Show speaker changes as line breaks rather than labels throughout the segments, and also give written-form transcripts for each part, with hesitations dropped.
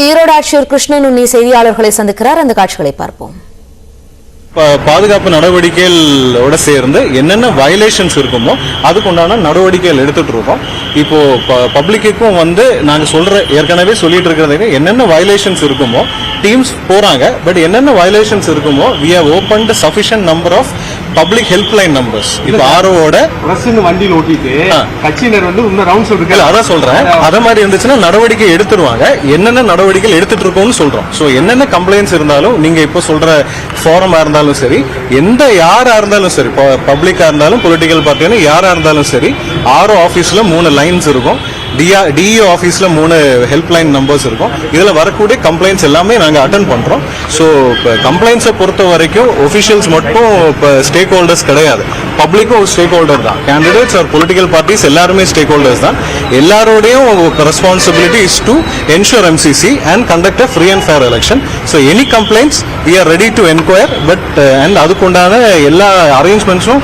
ஈரோடு ஆட்சியர் கிருஷ்ணன் உன்னி செய்தியாளர்களை சந்திக்கிறார். அந்த காட்சிகளை பார்ப்போம்.
பாதுகாப்பு நடவடிக்கைகளோட சேர்ந்து என்னென்ன வயலேஷன்ஸ் இருக்குமோ அதுக்குண்டான நடவடிக்கைகள் எடுத்துட்டு இருக்கோம். இப்போ பப்ளிக்கும் நாங்க ஏற்கனவே சொல்லிட்டு இருக்கிறது என்னென்ன வயலேஷன்ஸ் இருக்குமோ டீம்ஸ் போறாங்க. பட் என்னென்ன வயலேஷன்ஸ் இருக்குமோ we have opened sufficient number of public helpline numbers. இப்போ ஆர்ஓட
வண்டியில் ஓட்டிட்டு கட்சியினர் இன்னும் ரவுண்ட்ஸ் இருக்கு.
அதான் சொல்றேன். அத மாதிரி இருந்துச்சுன்னா நடவடிக்கை எடுத்துருவாங்க. என்னென்ன நடவடிக்கைகள் எடுத்துட்டு இருக்கோம்னு சொல்றோம். சோ என்னென்ன கம்ப்ளைண்ட்ஸ் இருந்தாலும் நீங்க இப்போ சொல்ற ஃபாரமா இருந்தாலும் சரி, யாரா இருந்தாலும் சரி, பப்ளிக்கா இருந்தாலும் பொலிட்டிக்கல் பார்ட்டின்னு யாரா இருந்தாலும் சரி, ஆர்ஓ ஆபீஸ்ல 3 லைன்ஸ் இருக்கும், டிஇஓ ஆபீஸ்ல 3 ஹெல்ப்லைன் நம்பர்ஸ் இருக்கும். இதுல வரக்கூடிய கம்ப்ளைண்ட்ஸ் எல்லாமே நாங்க அட்டெண்ட் பண்றோம். சோ கம்ப்ளைண்ட்ஸை பொறுத்த வரைக்கும் ஒபிஷியல்ஸ் மட்டும் ஸ்டேக் ஹோல்டர்ஸ் கிடையாது, பப்ளிக்கும் ஒரு ஸ்டேக் ஹோல்டர் தான். கேண்டிடேட்ஸ் ஆர் பொலிட்டிக்கல் பார்ட்டிஸ் எல்லாருமே ஸ்டேக் ஹோல்டர்ஸ் தான். எல்லாரோடையும் responsibility is to ensure MCC and conduct a free and fair election. So any complaints we are ready to inquire, but and அதுக்குண்டான எல்லா அரேஞ்ச்மெண்ட்ஸும்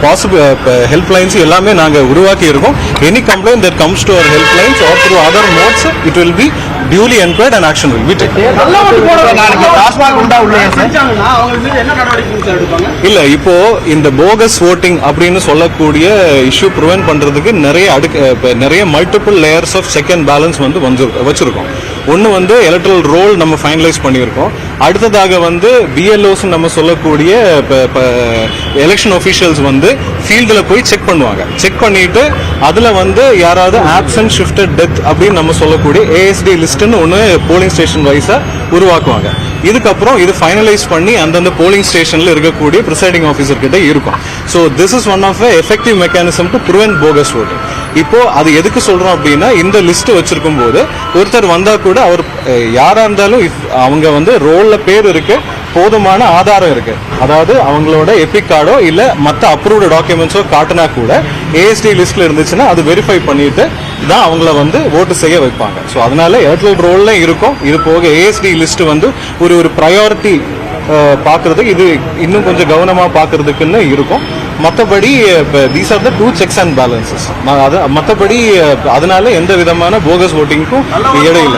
possible helplines எல்லாமே நாங்க உருவாக்கி இருக்கோம். Any complaint that comes to our helplines or through other modes, it will be duly inquired and action will be taken. இல்ல இப்போ இந்த focus voting அப்படின்னு சொல்லக்கூடிய இஷ்யூ ப்ரிவென்ட் பண்றதுக்கு நிறைய multiple layers of check and balance வச்சிருக்கோம். ஒன்னு electoral role நம்ம ஃபைனலைஸ் பண்ணியிருக்கோம். அடுத்ததாக பிஎல்ஓஸ் நம்ம சொல்லக்கூடிய எலெக்ஷன் ஒபிஷியல்ஸ் ஃபீல்டில் போய் செக் பண்ணுவாங்க. செக் பண்ணிட்டு அதுல யாராவது ஆப்சன்ட் ஷிஃப்டட் டெத் அப்படின்னு நம்ம சொல்லக்கூடிய ஏஎஸ்டி லிஸ்ட்னு ஒன்று போலிங் ஸ்டேஷன் வைஸா உருவாக்குவாங்க. இதுக்கப்புறம் இது ஃபைனலைஸ் பண்ணி அந்தந்த போலிங் ஸ்டேஷன்ல இருக்கக்கூடிய பிரிசைடிங் ஆஃபீஸர் கிட்ட இருக்கும். So this is one of effective mechanism to prevent bogus voting. இப்போ அது எதுக்கு சொல்றோம் அப்படின்னா, இந்த லிஸ்ட் வச்சிருக்கும் போது ஒருத்தர் வந்தா கூட அவர் யாரா இருந்தாலும் அவங்க ரோல்ல பேர் இருக்கு, போதுமான ஆதாரம் இருக்கு, அதாவது அவங்களோட எபிக் கார்டோ இல்ல மற்ற அப்ரூவ்டு டாக்குமெண்ட்ஸோ காட்டினா கூட ஏஎஸ்டி லிஸ்ட்ல இருந்துச்சுன்னா அது வெரிஃபை பண்ணிட்டு தான் அவங்கள ஓட்டு செய்ய வைப்பாங்க. ஸோ அதனால எலக்ட்ரல் ரோல்ல இருக்கும். இது போக ஏஎஸ்டி லிஸ்ட் ஒரு ப்ரையாரிட்டி பாக்குறதுக்கு, இது இன்னும் கொஞ்சம் கவனமா பாக்குறதுக்குன்னு இருக்கும். மற்றபடி these are the 2 checks and balances. மற்றபடி அதனால எந்த விதமான போகஸ் ஓட்டிங்க்கும் இடையில,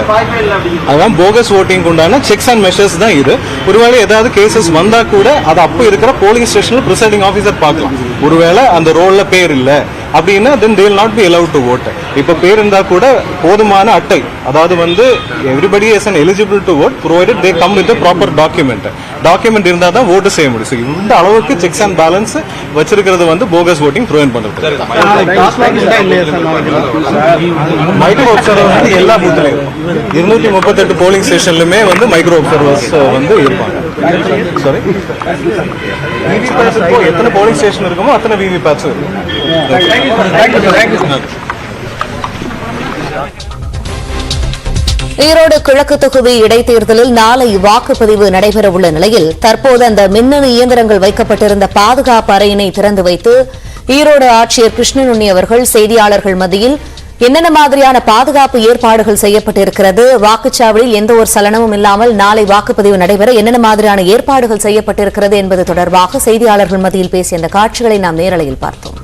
அதான் போகஸ் ஓட்டிங் உண்டான செக்ஸ் அண்ட் மெஷர்ஸ் தான் இது. ஒருவேளை ஏதாவது கேசஸ் வந்தா கூட அது அப்போ இருக்கிற போலிங் ஸ்டேஷன்ல பிரிசைடிங் ஆஃபீஸர் பார்க்கலாம். ஒருவேளை அந்த ரோல்ல பேர் இல்ல அப்படின்னா then they will not be allowed to vote. இப்ப பேர் இருந்தா கூட போதுமான அட்டை, அதாவது everybody is an eligible to vote provided they come with a proper document இருந்தா தான் ஓட்டு செய்ய முடியும். இந்த அளவுக்கு செக்ஸ் அண்ட் பேலன்ஸ் வச்சிருக்கிறது போகஸ் voting ப்ரிவென்ட் பண்றது. மைக்ரோ அப்சர்வர் எல்லா பூத்லயும் 238 போலிங் ஸ்டேஷன்லுமே மைக்ரோ அப்சர்வர்ஸ் இருப்பாங்க. சாரி, எத்தனை போலிங் ஸ்டேஷன் இருக்குமோ அத்தனை விவிபேட்ஸ் இருக்கும்.
ஈரோடு கிழக்கு தொகுதி இடைத்தேர்தலில் நாளை வாக்குப்பதிவு நடைபெறவுள்ள நிலையில் தற்போது அந்த மின்னணு இயந்திரங்கள் வைக்கப்பட்டிருந்த பாதுகாப்பு அறையினை திறந்து வைத்து ஈரோடு ஆட்சியர் கிருஷ்ணன் உன்னி அவர்கள் செய்தியாளர்கள் மத்தியில் என்னென்ன மாதிரியான பாதுகாப்பு ஏற்பாடுகள் செய்யப்பட்டிருக்கிறது, வாக்குச்சாவடியில் எந்த ஒரு சலனமும் இல்லாமல் நாளை வாக்குப்பதிவு நடைபெற என்னென்ன மாதிரியான ஏற்பாடுகள் செய்யப்பட்டிருக்கிறது என்பது தொடர்பாக செய்தியாளர்கள் மத்தியில் பேசிய இந்த காட்சிகளை நாம் நேரலையில் பார்த்தோம்.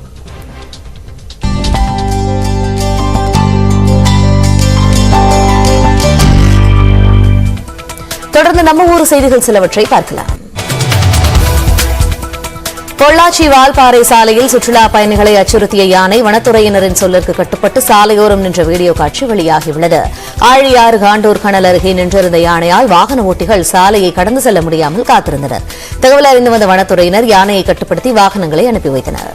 தொடர்ந்து நம்ம ஊர் செய்திகள் சிலவற்றை பார்க்கலாம். பொள்ளாச்சி வால்பாறை சாலையில் சுற்றுலா பயணிகளை அச்சுறுத்திய யானை வனத்துறையினரின் சொல்லிற்கு கட்டுப்பட்டு சாலையோரம் நின்ற வீடியோ காட்சி வெளியாகியுள்ளது. ஆழியாறு காண்டூர் கணல் அருகே நின்றிருந்த யானையால் வாகன ஓட்டிகள் சாலையை கடந்து செல்ல முடியாமல் காத்திருந்தனர். தகவல் அறிந்து வந்த வனத்துறையினர் யானையை கட்டுப்படுத்தி வாகனங்களை அனுப்பி வைத்தனர்.